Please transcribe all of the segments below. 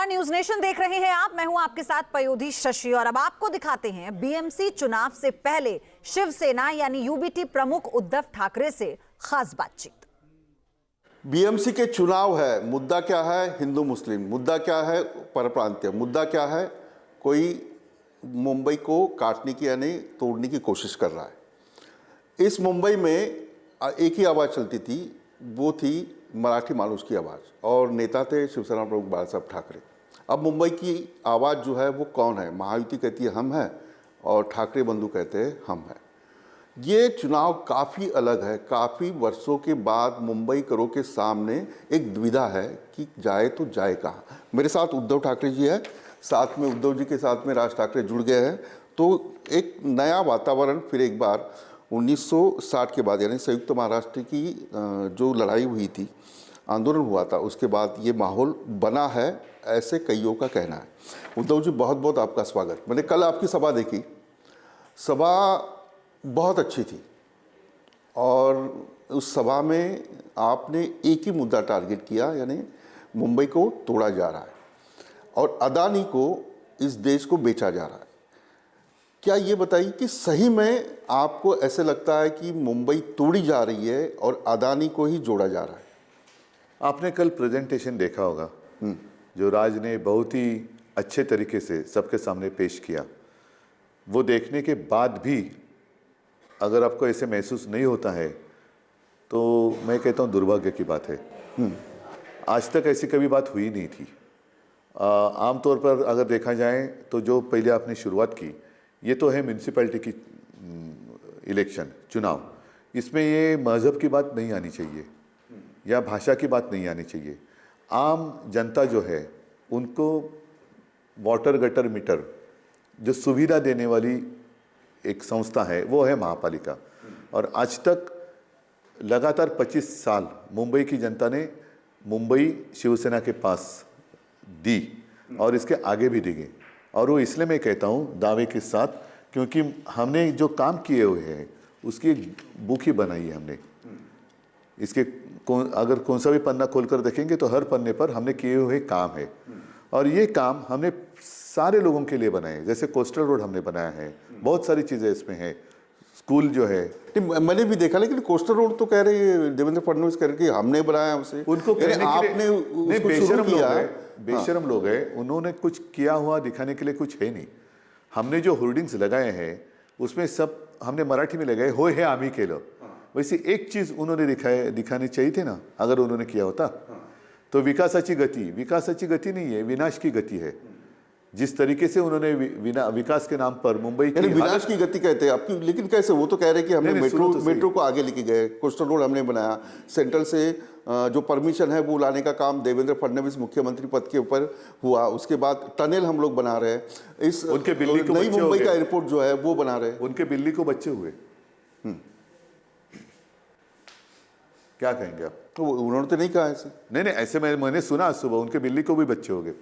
नमस्कार, news nation देख रहे हैं आप। मैं हूं आपके साथ पयोधी शशि और अब आपको दिखाते हैं बीएमसी चुनाव से पहले शिवसेना यानी यूबीटी प्रमुख उद्धव ठाकरे से खास बातचीत। बीएमसी के चुनाव है, मुद्दा क्या है? हिंदू मुस्लिम। मुद्दा क्या है? परप्रांतीय। मुद्दा क्या है? कोई मुंबई को काटने की यानी तोड़ने की कोशिश कर रहा है। इस मुंबई में एक ही आवाज़ चलती थी, वो थी मराठी मानुष की आवाज़, और नेता थे शिवसेना प्रमुख बाला साहब ठाकरे। अब मुंबई की आवाज़ जो है वो कौन है? महायुति कहती है हम हैं, और ठाकरे बंधु कहते हैं हम हैं। ये चुनाव काफ़ी अलग है। काफ़ी वर्षों के बाद मुंबई करों के सामने एक दुविधा है कि जाए तो जाए कहाँ। मेरे साथ उद्धव ठाकरे जी है, साथ में उद्धव जी के साथ में राज ठाकरे जुड़ गए हैं, तो एक नया वातावरण फिर एक बार 1960 के बाद यानी संयुक्त महाराष्ट्र की जो लड़ाई हुई थी, आंदोलन हुआ था, उसके बाद ये माहौल बना है, ऐसे कईयों का कहना है। उद्धव जी, बहुत बहुत आपका स्वागत। मैंने कल आपकी सभा देखी, सभा बहुत अच्छी थी, और उस सभा में आपने एक ही मुद्दा टारगेट किया, यानी मुंबई को तोड़ा जा रहा है और अदानी को इस देश को बेचा जा रहा है। क्या ये बताइए कि सही में आपको ऐसे लगता है कि मुंबई तोड़ी जा रही है और अदानी को ही जोड़ा जा रहा है? आपने कल प्रेजेंटेशन देखा होगा जो राज ने बहुत ही अच्छे तरीके से सबके सामने पेश किया। वो देखने के बाद भी अगर आपको ऐसे महसूस नहीं होता है तो मैं कहता हूँ दुर्भाग्य की बात है। आज तक ऐसी कभी बात हुई नहीं थी। आमतौर पर अगर देखा जाए तो जो पहले आपने शुरुआत की, ये तो है म्यूनसिपैलिटी की इलेक्शन चुनाव, इसमें ये मज़हब की बात नहीं आनी चाहिए या भाषा की बात नहीं आनी चाहिए। आम जनता जो है उनको वाटर गटर मीटर जो सुविधा देने वाली एक संस्था है वो है महापालिका। और आज तक लगातार 25 साल मुंबई की जनता ने मुंबई शिवसेना के पास दी और इसके आगे भी देंगे। और वो इसलिए मैं कहता हूँ दावे के साथ, क्योंकि हमने जो काम किए हुए हैं उसकी एक बुक ही बनाई है हमने। इसके अगर कौन सा भी पन्ना खोलकर देखेंगे तो हर पन्ने पर हमने किए हुए काम है, और ये काम हमने सारे लोगों के लिए बनाए। जैसे कोस्टल रोड हमने बनाया है, बहुत सारी चीज़ें इसमें हैं, स्कूल जो है। मैंने भी देखा, लेकिन कोस्टल रोड तो कह रहे देवेंद्र फडणवीस कह रहे कि हमने बनाया, हमसे उनको आपने बेशरम लोग हैं, उन्होंने कुछ किया हुआ दिखाने के लिए कुछ है नहीं। हमने जो होर्डिंग्स लगाए हैं उसमें सब हमने मराठी में लगाए, हो है आम्ही केलं। वैसे एक चीज़ उन्होंने दिखानी चाहिए थी ना, अगर उन्होंने किया होता तो विकासाची गति नहीं है, विनाश की गति है। जिस तरीके से उन्होंने विकास के नाम पर मुंबई की विनाश की गति कहते हैं आपकी, लेकिन कैसे? वो तो कह रहे कि हमने मेट्रो को आगे लेके गए, कोस्टल रोड हमने बनाया, सेंट्रल से जो परमिशन है वो लाने का काम देवेंद्र फडणवीस मुख्यमंत्री पद के ऊपर हुआ। उसके बाद टनल हम लोग बना रहे हैं, इस उनके बिल्ली को नई मुंबई का एयरपोर्ट जो है वो बना रहे हैं। उनके बिल्ली को बच्चे हुए, क्या कहेंगे आप? तो उन्होंने तो नहीं कहा ऐसे। नहीं, ऐसे मैंने सुना आज सुबह उनके बिल्ली को भी बच्चे हो गए।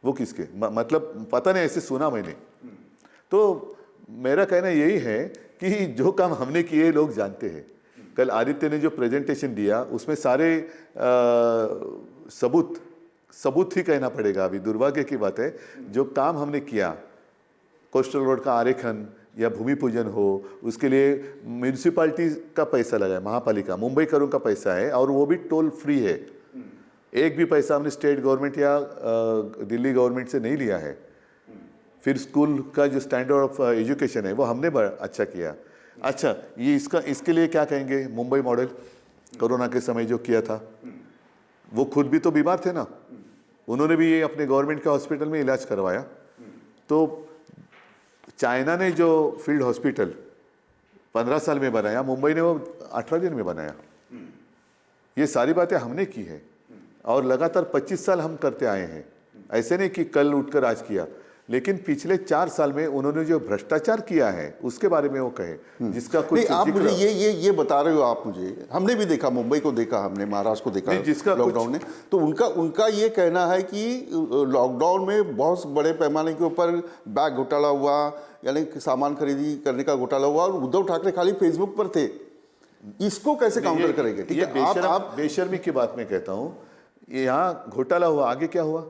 वो किसके मतलब पता नहीं, ऐसे सुना मैंने। तो मेरा कहना यही है कि जो काम हमने किए लोग जानते हैं। कल आदित्य ने जो प्रेजेंटेशन दिया उसमें सारे सबूत ही कहना पड़ेगा। अभी दुर्भाग्य की बात है, जो काम हमने किया, कोस्टल रोड का आरेखन या भूमि पूजन हो, उसके लिए म्यूनसिपालिटी का पैसा लगा है, महापालिका मुंबई करों का पैसा है, और वो भी टोल फ्री है। एक भी पैसा हमने स्टेट गवर्नमेंट या दिल्ली गवर्नमेंट से नहीं लिया है। फिर स्कूल का जो स्टैंडर्ड ऑफ एजुकेशन है वो हमने अच्छा किया। अच्छा, ये इसके लिए क्या कहेंगे? मुंबई मॉडल कोरोना के समय जो किया था, वो खुद भी तो बीमार थे ना, उन्होंने भी ये अपने गवर्नमेंट के हॉस्पिटल में इलाज करवाया। तो चाइना ने जो फील्ड हॉस्पिटल 15 साल में बनाया, मुंबई ने वो 18 दिन में बनाया। ये सारी बातें हमने की है और लगातार 25 साल हम करते आए हैं। ऐसे नहीं कि कल उठकर आज किया, लेकिन पिछले 4 साल में उन्होंने जो भ्रष्टाचार किया है उसके बारे में वो कहे, जिसका कुछ आप मुझे ये बता रहे हो। आप मुझे, हमने भी देखा, मुंबई को देखा, हमने महाराष्ट्र को देखा जिसका लॉकडाउन ने, तो उनका ये कहना है कि लॉकडाउन में बहुत बड़े पैमाने के ऊपर बैग घोटाला हुआ, यानी सामान खरीदी करने का घोटाला हुआ, और उद्धव ठाकरे खाली फेसबुक पर थे। इसको कैसे काउंटर करेंगे? ठीक है, आप बेशर्मी की बात मैं कहता हूँ, यहाँ घोटाला हुआ, आगे क्या हुआ?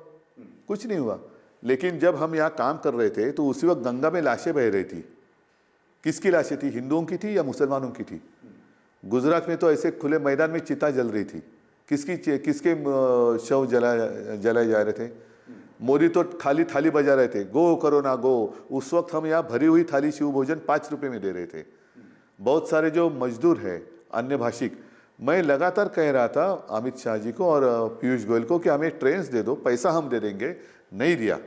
कुछ नहीं हुआ। लेकिन जब हम यहाँ काम कर रहे थे तो उसी वक्त गंगा में लाशें बह रही थी। किसकी लाशें थी? हिंदुओं की थी या मुसलमानों की थी? गुजरात में तो ऐसे खुले मैदान में चिता जल रही थी। किसके शव जलाए जा रहे थे? मोदी तो खाली थाली बजा रहे थे, गो कोरोना गो। उस वक्त हम यहाँ भरी हुई थाली शिव भोजन 5 रुपए में दे रहे थे। बहुत सारे जो मजदूर हैं अन्य भाषिक, मैं लगातार कह रहा था अमित शाह जी को और पीयूष गोयल को कि हमें ट्रेन्स दे दो, पैसा हम दे देंगे, नहीं दिया।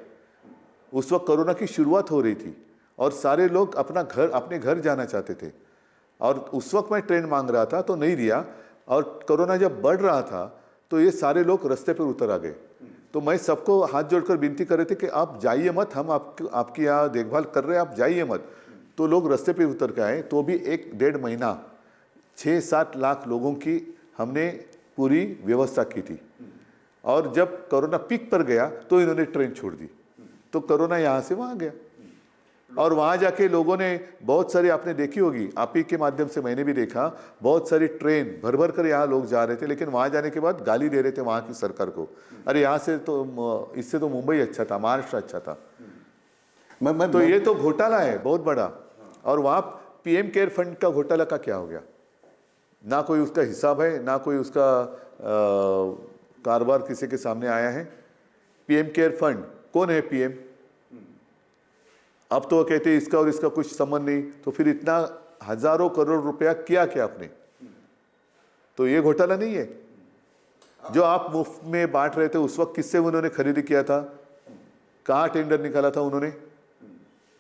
उस वक्त कोरोना की शुरुआत हो रही थी और सारे लोग अपने घर जाना चाहते थे और उस वक्त मैं ट्रेन मांग रहा था तो नहीं दिया। और कोरोना जब बढ़ रहा था तो ये सारे लोग रास्ते पर उतर आ गए। तो मैं सबको हाथ जोड़कर विनती कर रहे थे कि आप जाइए मत, हम आपकी यहाँ देखभाल कर रहे हैं, आप जाइए मत। तो लोग रास्ते पे उतर के आए। तो भी 1-1.5 महीना 6-7 लाख लोगों की हमने पूरी व्यवस्था की थी। और जब कोरोना पीक पर गया तो इन्होंने ट्रेन छोड़ दी, तो कोरोना यहाँ से वहाँ गया। और वहाँ जाके लोगों ने बहुत सारी, आपने देखी होगी, आप ही के माध्यम से मैंने भी देखा, बहुत सारी ट्रेन भर भर कर यहाँ लोग जा रहे थे। लेकिन वहाँ जाने के बाद गाली दे रहे थे वहाँ की सरकार को, अरे यहाँ से तो, इससे तो मुंबई अच्छा था, महाराष्ट्र अच्छा था। तो ये तो घोटाला है बहुत बड़ा। और वहाँ पीएम केयर फंड का घोटाला का क्या हो गया? ना कोई उसका हिसाब है, ना कोई उसका कारोबार किसी के सामने आया है। पीएम केयर फंड कौन है पीएम? अब तो कहते हैं इसका और इसका कुछ संबंध नहीं, तो फिर इतना हजारों करोड़ रुपया किया क्या आपने? तो ये घोटाला नहीं है? जो आप मुफ्त में बांट रहे थे उस वक्त किससे उन्होंने खरीदी किया था? कहाँ टेंडर निकाला था उन्होंने?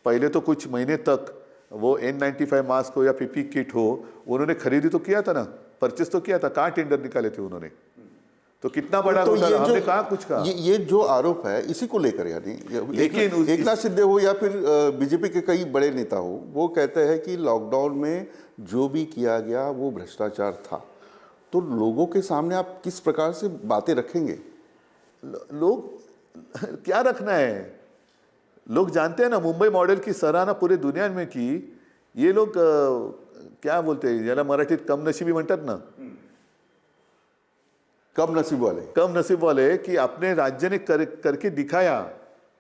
पहले तो कुछ महीने तक वो N95 मास्क हो या पीपी किट हो, उन्होंने खरीदी तो किया था ना, परचेस तो किया था। कहाँ टेंडर निकाले थे उन्होंने? तो कितना बड़ा घोटाला, हमने कहा कुछ कहा। ये जो आरोप है इसी को लेकर, यानी लेकिन एकनाथ शिंदे हो या फिर बीजेपी के कई बड़े नेता हो, वो कहते हैं कि लॉकडाउन में जो भी किया गया वो भ्रष्टाचार था। तो लोगों के सामने आप किस प्रकार से बातें रखेंगे? लोग क्या रखना है? लोग जानते हैं ना, मुंबई मॉडल की सराहना पूरे दुनिया में की। ये लोग क्या बोलते हैं, ज्याला मराठीत कम नशिबी म्हणतात ना, कम नसीब वाले कि अपने राज्य ने करके दिखाया,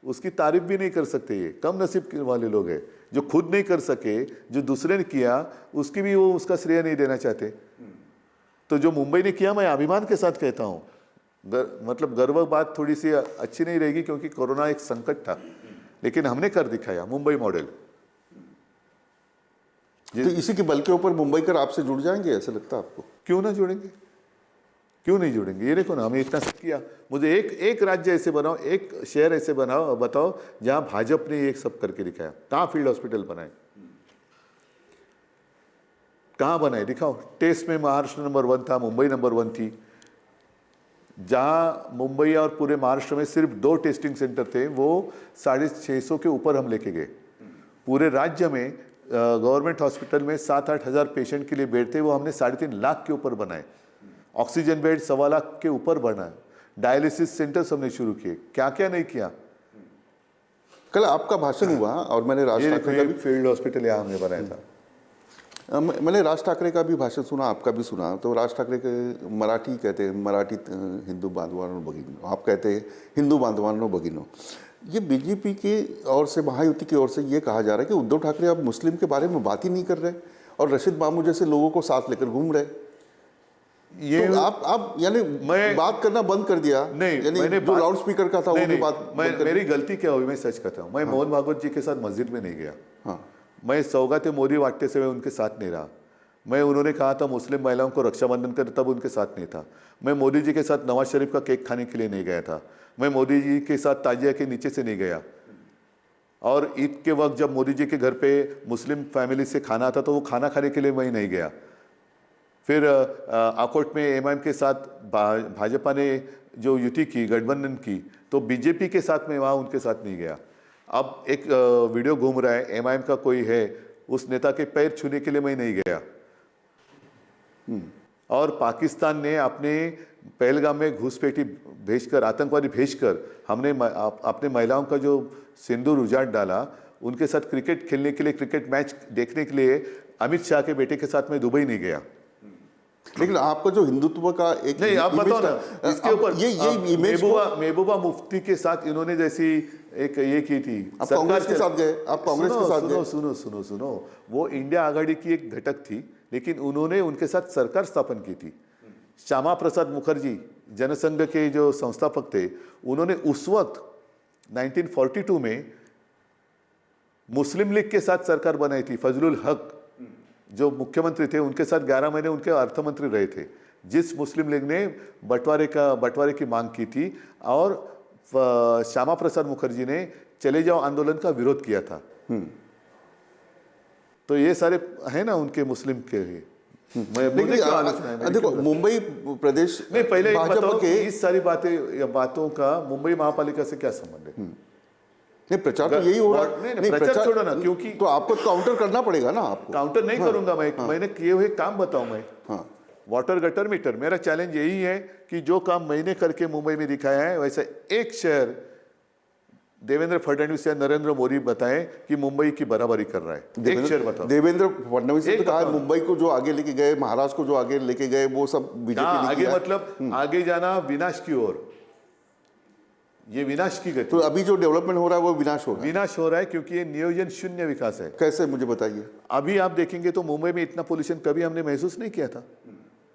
उसकी तारीफ भी नहीं कर सकते। ये कम नसीब वाले लोग हैं जो खुद नहीं कर सके, जो दूसरे ने किया उसकी भी वो उसका श्रेय नहीं देना चाहते। तो जो मुंबई ने किया, मैं अभिमान के साथ कहता हूँ, मतलब गर्व बात थोड़ी सी अच्छी नहीं रहेगी क्योंकि कोरोना एक संकट था, लेकिन हमने कर दिखाया मुंबई मॉडल। तो इसी के बल के ऊपर मुंबई कर आपसे जुड़ जाएंगे, ऐसा लगता है आपको? क्यों ना जुड़ेंगे, क्यों नहीं जुड़ेंगे? ये देखो ना, हमें इतना सब किया। मुझे एक राज्य ऐसे बनाओ, एक शहर ऐसे बनाओ, बताओ जहां भाजपा ने ये सब करके दिखाया। कहाँ फील्ड हॉस्पिटल बनाए, कहाँ बनाए दिखाओ। टेस्ट में महाराष्ट्र नंबर 1 था, मुंबई नंबर 1 थी। जहां मुंबई और पूरे महाराष्ट्र में सिर्फ 2 टेस्टिंग सेंटर थे, वो 650 के ऊपर हम लेके गए। पूरे राज्य में गवर्नमेंट हॉस्पिटल में 7-8 हज़ार पेशेंट के लिए बेड थे, वो हमने 3.5 लाख के ऊपर बनाए। ऑक्सीजन बेड 1.25 लाख के ऊपर बनाए। डायलिसिस सेंटर्स हमने शुरू किए। क्या क्या नहीं किया। कल आपका भाषण हुआ और मैंने राज ठाकरे का भी फील्ड हॉस्पिटल यहाँ हमने बनाया था। मैंने राज ठाकरे का भी भाषण सुना, आपका भी सुना। तो राज ठाकरे के मराठी कहते हैं, मराठी हिंदू बांधवानो भगिनो, आप कहते हैं हिंदू बांधवानो भगिनो। ये बीजेपी की ओर से, महायुति की ओर से ये कहा जा रहा है कि उद्धव ठाकरे अब मुस्लिम के बारे में बात ही नहीं कर रहे और रशीद मामू जैसे लोगों को साथ लेकर घूम रहे। ये तो आप यानी बात करना बंद कर दिया? नहीं, यानी जो लाउड स्पीकर का था वो भी बात मेरी गलती क्या हुई, मैं सच कहता हूँ। मैं मोहन भागवत जी के साथ मस्जिद में नहीं गया। हाँ, मैं सौगाते मोदी वाटते से मैं उनके साथ नहीं रहा। मैं, उन्होंने कहा था मुस्लिम महिलाओं को रक्षाबंधन कर, तब उनके साथ नहीं था। मैं मोदी जी के साथ नवाज शरीफ का केक खाने के लिए नहीं गया था। मैं मोदी जी के साथ ताजिया के नीचे से नहीं गया। और ईद के वक्त जब मोदी जी के घर पे मुस्लिम फैमिली से खाना आता तो वो खाना खाने के लिए मैं नहीं गया। फिर आकोट में एमआईएम के साथ भाजपा ने जो युति की, गठबंधन की, तो बीजेपी के साथ में वहाँ उनके साथ नहीं गया। अब एक वीडियो घूम रहा है, एमआईएम का कोई है, उस नेता के पैर छूने के लिए मैं नहीं गया। और पाकिस्तान ने अपने पहलगाम में घुसपैठी भेजकर, आतंकवादी भेजकर, हमने अपने महिलाओं का जो सिंदूर उजाड़ डाला, उनके साथ क्रिकेट खेलने के लिए, क्रिकेट मैच देखने के लिए अमित शाह के बेटे के साथ मैं दुबई नहीं गया। लेकिन आपका जो हिंदुत्व का एक नहीं, आप इमेज बताओ ना था, इसके अब ऊपर। ये इमेज को महबूबा मुफ्ती के साथ इन्होंने जैसी एक ये की थी। आप कांग्रेस के साथ गए, आप कांग्रेस के साथ गए। सुनो, वो इंडिया आघाड़ी की एक घटक थी, लेकिन उन्होंने उनके साथ सरकार स्थापन की थी। श्यामा प्रसाद मुखर्जी जनसंघ के जो संस्थापक थे, उन्होंने उस वक्त 1942 में मुस्लिम लीग के साथ सरकार बनाई थी। फजलुल हक जो मुख्यमंत्री थे, उनके साथ 11 महीने उनके अर्थमंत्री रहे थे। जिस मुस्लिम लीग ने बंटवारे की मांग की थी और श्यामा प्रसाद मुखर्जी ने चले जाओ आंदोलन का विरोध किया था। तो ये सारे है ना उनके मुस्लिम के ही। लेकिन देखो मुंबई प्रदेश नहीं, पहले एक भाजपा बताओ के इस सारी बातों का मुंबई महापालिका से क्या संबंध है? नहीं, प्रचार तो यही हो रहा है। नहीं, प्रचार छोड़ो ना, क्योंकि तो आपको काउंटर करना पड़ेगा ना आपको। काउंटर नहीं करूंगा मैंने किए हुए काम बताऊं मैं। हाँ, वाटर गटर मीटर मेरा चैलेंज यही है कि जो काम मैंने करके मुंबई में दिखाया है, वैसे एक शहर देवेंद्र फडणवीस या नरेंद्र मोदी बताएं कि मुंबई की बराबरी कर रहा है। एक शहर बताओ। देवेंद्र फडणवीस ने एक तो कहा बताओ। मुंबई को जो आगे लेके गए, महाराष्ट्र को जो आगे लेके गए, वो सब बीजेपी ने आगे किया। मतलब आगे जाना विनाश की ओर, ये विनाश की गति। तो अभी जो डेवलपमेंट हो रहा है वो विनाश हो रहा है। विनाश हो रहा है क्योंकि ये नियोजन शून्य विकास है। कैसे, मुझे बताइए। अभी आप देखेंगे तो मुंबई में इतना पोल्यूशन कभी हमने महसूस नहीं किया था।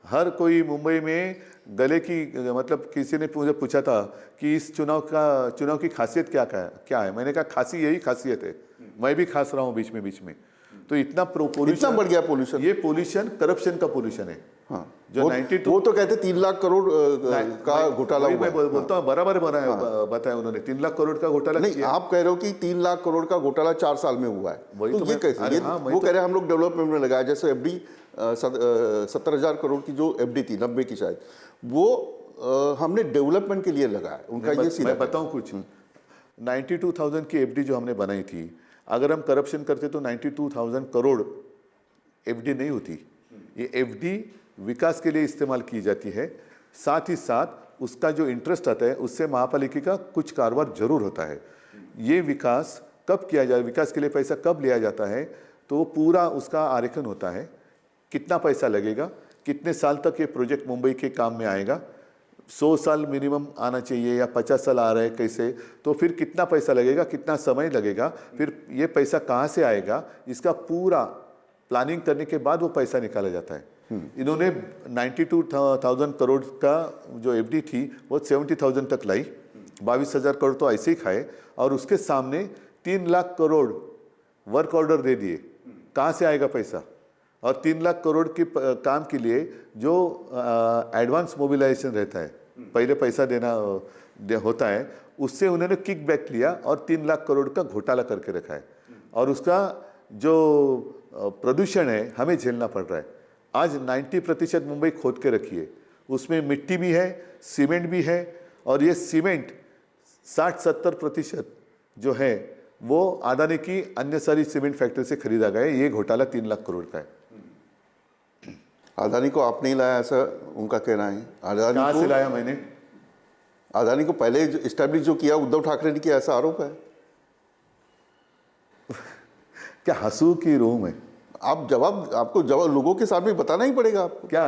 हर कोई मुंबई में गले की मतलब किसी ने मुझे पूछा था कि इस चुनाव की खासियत क्या है। मैंने कहा खांसी यही खासियत है, मैं भी खांस रहा हूँ बीच में। तो इतना इतना बढ़ गया पोल्यूशन। ये पोल्यूशन करप्शन का पोल्यूशन है। हाँ, जो वो 92 वो तो कहते 3 लाख करोड़ का घोटाला हुआ मैं है। बोलता हूँ बराबर बताया उन्होंने 3 लाख करोड़ का घोटाला नहीं, किया। आप कह रहे हो कि 3 लाख करोड़ का घोटाला 4 साल में हुआ है। वही तो तो ये मैं- कैसे? अरे ये हाँ, वही वो तो- कह रहे हैं हम लोग डेवलपमेंट में लगाया। जैसे एफडी 70,000 करोड़ की जो एफडी थी 90 की शायद, वो हमने डेवलपमेंट के लिए लगाया। उनका ये सीधा मैं बताऊं कुछ। 92,000 की एफडी जो हमने बनाई थी, अगर हम करप्शन करते तो 92,000 करोड़ एफडी नहीं होती। ये एफडी विकास के लिए इस्तेमाल की जाती है, साथ ही साथ उसका जो इंटरेस्ट आता है उससे महापालिका का कुछ कारोबार जरूर होता है। ये विकास कब किया जाए, विकास के लिए पैसा कब लिया जाता है, तो पूरा उसका आरेखन होता है। कितना पैसा लगेगा, कितने साल तक ये प्रोजेक्ट मुंबई के काम में आएगा, 100 साल मिनिमम आना चाहिए या 50 साल आ रहा है कैसे, तो फिर कितना पैसा लगेगा, कितना समय लगेगा, फिर ये पैसा कहाँ से आएगा, इसका पूरा प्लानिंग करने के बाद वो पैसा निकाला जाता है। इन्होंने 92,000 करोड़ का जो एफडी थी वो 70,000 तक लाई। 22,000 करोड़ तो ऐसे ही खाए और उसके सामने 3 लाख करोड़ वर्क ऑर्डर दे दिए। कहाँ से आएगा पैसा? और 3 लाख करोड़ के काम के लिए जो एडवांस मोबिलाइजेशन रहता है, पहले पैसा देना होता है, उससे उन्होंने किक बैक लिया और 3 लाख करोड़ का घोटाला करके रखा है। और उसका जो प्रदूषण है हमें झेलना पड़ रहा है। आज 90% मुंबई खोद के रखी है, उसमें मिट्टी भी है, सीमेंट भी है, और ये सीमेंट 60-70% जो है वो अदानी की अन्य सारी सीमेंट फैक्ट्री से खरीदा गया है। ये घोटाला 3 लाख करोड़ का है। अदानी को आप नहीं लाया, ऐसा उनका कहना है। कहाँ से लाया मैंने? अदानी को पहले इस्टेब्लिश जो किया उद्धव ठाकरे ने किया, ऐसा आरोप है। क्या हंसू की रूह में? आपको जवाब लोगों के सामने बताना ही पड़ेगा आपको। क्या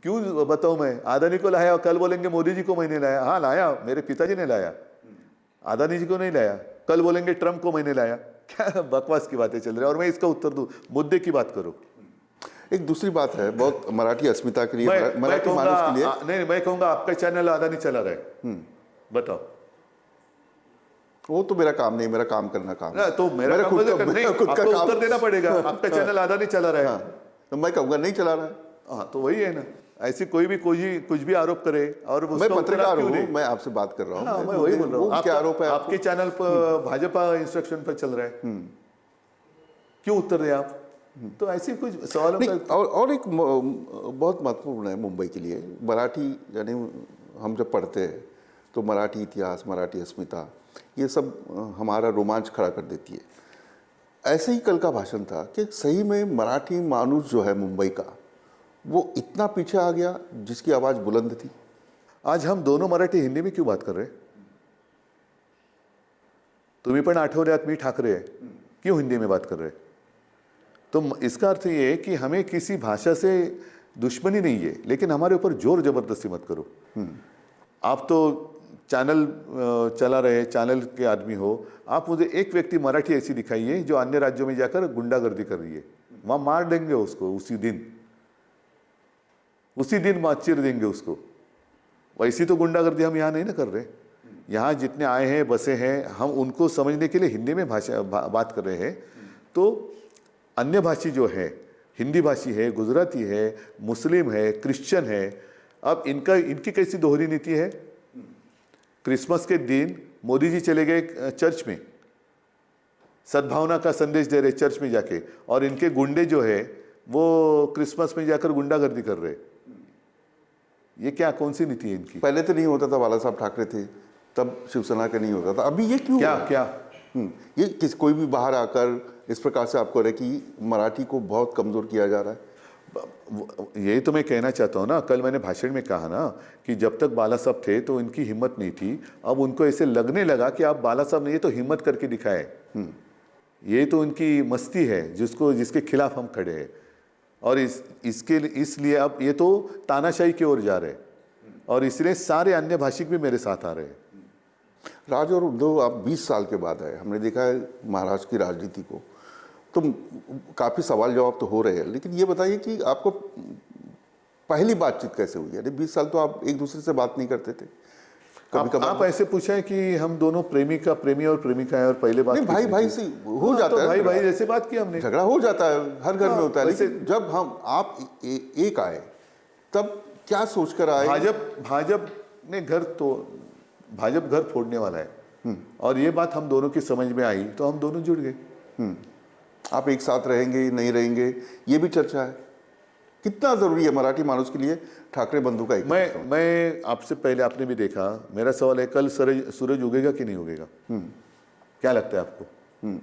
क्यों बताऊं मैं? अदानी को लाया, कल बोलेंगे मोदी जी को मैंने लाया। हाँ लाया, मेरे पिताजी ने लाया, अदानी जी को नहीं लाया। कल बोलेंगे ट्रम्प को मैंने लाया। क्या बकवास की बातें चल रही है, और मैं इसका उत्तर दूं? मुद्दे की बात करो। एक दूसरी बात है, बहुत मराठी अस्मिता के लिए, मैं मराठी मानुस के लिए। नहीं, मैं कहूंगा आपका चैनल अदानी चला रहा है। बताओ। वो तो मेरा काम नहीं, मेरा काम करना काम है। तो मेरा काम खुद का आपको काम उत्तर देना पड़ेगा। आपका चैनल अदानी चला रहा है। तो मैं कहूँगा नहीं चला रहा है। हाँ, तो वही है ना। ऐसी कोई भी कुछ भी आरोप करे और मैं पत्रकार हूँ, मैं आपसे बात कर रहा हूँ। मैं वही बोल रहा हूँ। क्या आरोप है आपके चैनल पर भाजपा इंस्ट्रक्शन पर चल रहा है, क्यों उत्तर दे आप? तो ऐसी कुछ सवालों का और एक बहुत महत्वपूर्ण है मुंबई के लिए, मराठी। यानी हम जब पढ़ते हैं तो मराठी इतिहास, मराठी अस्मिता, ये सब हमारा रोमांच खड़ा कर देती है। ऐसे ही कल का भाषण था कि सही में मराठी मानुस जो है मुंबई का, वो इतना पीछे आ गया जिसकी आवाज़ बुलंद थी। आज हम दोनों मराठी हिंदी में क्यों बात कर रहे हैं? तुम्ही पण आठवल्यात मी ठाकरे आहे, क्यों हिंदी में बात कर रहे हैं? तो इसका अर्थ ये है कि हमें किसी भाषा से दुश्मनी नहीं है, लेकिन हमारे ऊपर जोर जबरदस्ती मत करो। आप तो चैनल चला रहे, चैनल के आदमी हो, आप मुझे एक व्यक्ति मराठी ऐसी दिखाइए जो अन्य राज्यों में जाकर गुंडागर्दी कर रही है, वहां मार देंगे उसको उसी दिन मार चीर देंगे उसको। वैसी तो गुंडागर्दी हम यहाँ नहीं ना कर रहे। यहाँ जितने आए हैं, बसे हैं, हम उनको समझने के लिए हिंदी में बात कर रहे हैं। तो अन्य भाषी जो है, हिंदी भाषी है, गुजराती है, मुस्लिम है, क्रिश्चियन है, अब इनकी कैसी दोहरी नीति है। क्रिसमस के दिन मोदी जी चले गए चर्च में, सद्भावना का संदेश दे रहे चर्च में जाके, और इनके गुंडे जो है वो क्रिसमस में जाकर गुंडागर्दी कर रहे। ये क्या, कौन सी नीति है इनकी? पहले तो नहीं होता था, बाला साहब ठाकरे थे तब शिवसेना का नहीं होता था, अभी ये क्यों? क्या ये कोई भी बाहर आकर इस प्रकार से आपको रहे कि मराठी को बहुत कमजोर किया जा रहा है। यही तो मैं कहना चाहता हूँ ना, कल मैंने भाषण में कहा ना कि जब तक बाला साहब थे तो इनकी हिम्मत नहीं थी, अब उनको ऐसे लगने लगा कि आप बाला साहब ने ये तो हिम्मत करके दिखाए, ये तो उनकी मस्ती है जिसके खिलाफ हम खड़े हैं। और इसलिए अब ये तो तानाशाही की ओर जा रहे हैं, और इसलिए सारे अन्य भाषिक भी मेरे साथ आ रहे हैं। राज और उद्धव, आप 20 साल के बाद आए, हमने देखा है महाराष्ट्र की राजनीति को, तो काफ़ी सवाल जवाब तो हो रहे हैं, लेकिन ये बताइए कि आपको पहली बातचीत कैसे हुई? यानी 20 साल तो आप एक दूसरे से बात नहीं करते थे। आप ऐसे पूछा है कि हम दोनों प्रेमी और प्रेमिका है और पहले बात नहीं, भाई से हो जाता है, भाई जैसे बात की हमने, झगड़ा हो जाता है, हर घर में होता है, लेकिन जब आप एक आए तब क्या सोचकर आए? भाजपा घर फोड़ने वाला है, और ये बात हम दोनों की समझ में आई तो हम दोनों जुड़ गए। आप एक साथ रहेंगे नहीं रहेंगे, ये भी चर्चा है। कितना जरूरी है मराठी मानुस के लिए ठाकरे बंधु का? मैं आपसे पहले, आपने भी देखा, मेरा सवाल है कल सूरज उगेगा कि नहीं उगेगा? क्या लगता है आपको?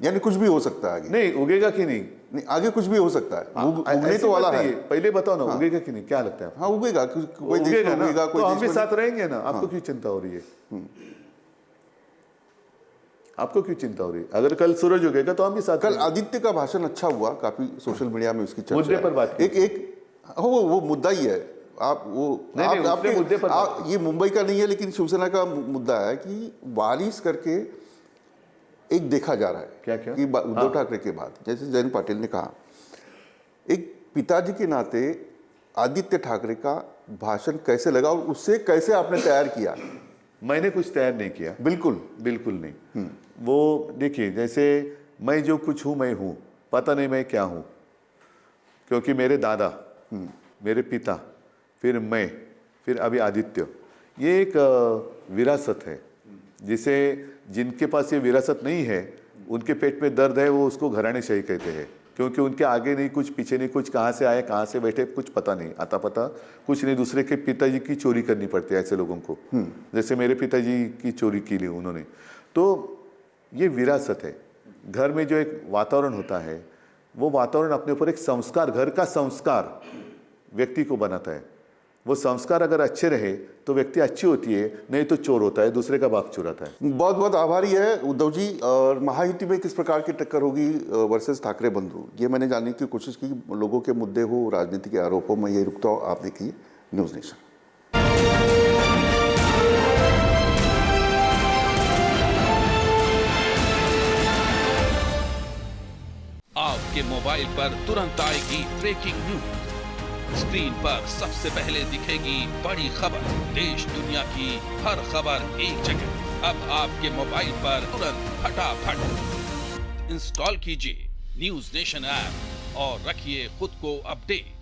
यानी कुछ भी हो सकता है आगे? नहीं, उगेगा कि नहीं? आगे कुछ भी हो सकता है, उगने तो वाला है। पहले बताओ ना, उगेगा कि नहीं, क्या लगता है? हाँ, उगेगा, कोई देश में उगेगा, कोई तो हम भी साथ रहेंगे ना। आपको क्यों चिंता हो रही है? आपको क्यों चिंता हो रही है? अगर कल सूरज उगेगा तो हम भी साथ। कल आदित्य का भाषण अच्छा हुआ, काफी सोशल मीडिया में उसकी चर्चा, मुद्दे पर बात, एक वो मुद्दा ही है। आप वो आपके मुद्दे पर, ये मुंबई का नहीं है लेकिन शिवसेना का मुद्दा है कि बारिश करके एक देखा जा रहा है क्या कि उद्धव ठाकरे के बाद, जैसे जयंत पाटिल ने कहा, एक पिताजी के नाते आदित्य ठाकरे का भाषण कैसे लगा और उससे कैसे आपने तैयार किया? मैंने कुछ तैयार नहीं किया, बिल्कुल नहीं। वो देखिए, जैसे मैं जो कुछ हूँ मैं हूँ, पता नहीं मैं क्या हूँ, क्योंकि मेरे दादा, मेरे पिता, फिर मैं, फिर अभी आदित्य, ये एक विरासत है जिनके पास ये विरासत नहीं है, उनके पेट में दर्द है, वो उसको घरानेशाही कहते हैं, क्योंकि उनके आगे नहीं कुछ, पीछे नहीं कुछ, कहाँ से आए कहाँ से बैठे कुछ पता नहीं, आता पता कुछ नहीं। दूसरे के पिताजी की चोरी करनी पड़ती है ऐसे लोगों को, जैसे मेरे पिताजी की चोरी की ली उन्होंने। तो ये विरासत है। घर में जो एक वातावरण होता है, वो वातावरण अपने ऊपर एक संस्कार, घर का संस्कार व्यक्ति को बनाता है। वो संस्कार अगर अच्छे रहे तो व्यक्ति अच्छी होती है, नहीं तो चोर होता है, दूसरे का बाप चुराता है। बहुत बहुत आभारी है उद्धव जी। और महायुति में किस प्रकार की टक्कर होगी वर्सेस ठाकरे बंधु, ये मैंने जानने की कोशिश की। लोगों के मुद्दे हो, राजनीति के आरोप हो, मैं ये रुकता हूँ। आप देखिए न्यूज़ नेशन। आपके मोबाइल पर तुरंत आएगी ब्रेकिंग न्यूज। स्क्रीन पर सबसे पहले दिखेगी बड़ी खबर, देश दुनिया की हर खबर एक जगह। अब आपके मोबाइल पर तुरंत फटाफट इंस्टॉल कीजिए न्यूज़ नेशन ऐप और रखिए खुद को अपडेट।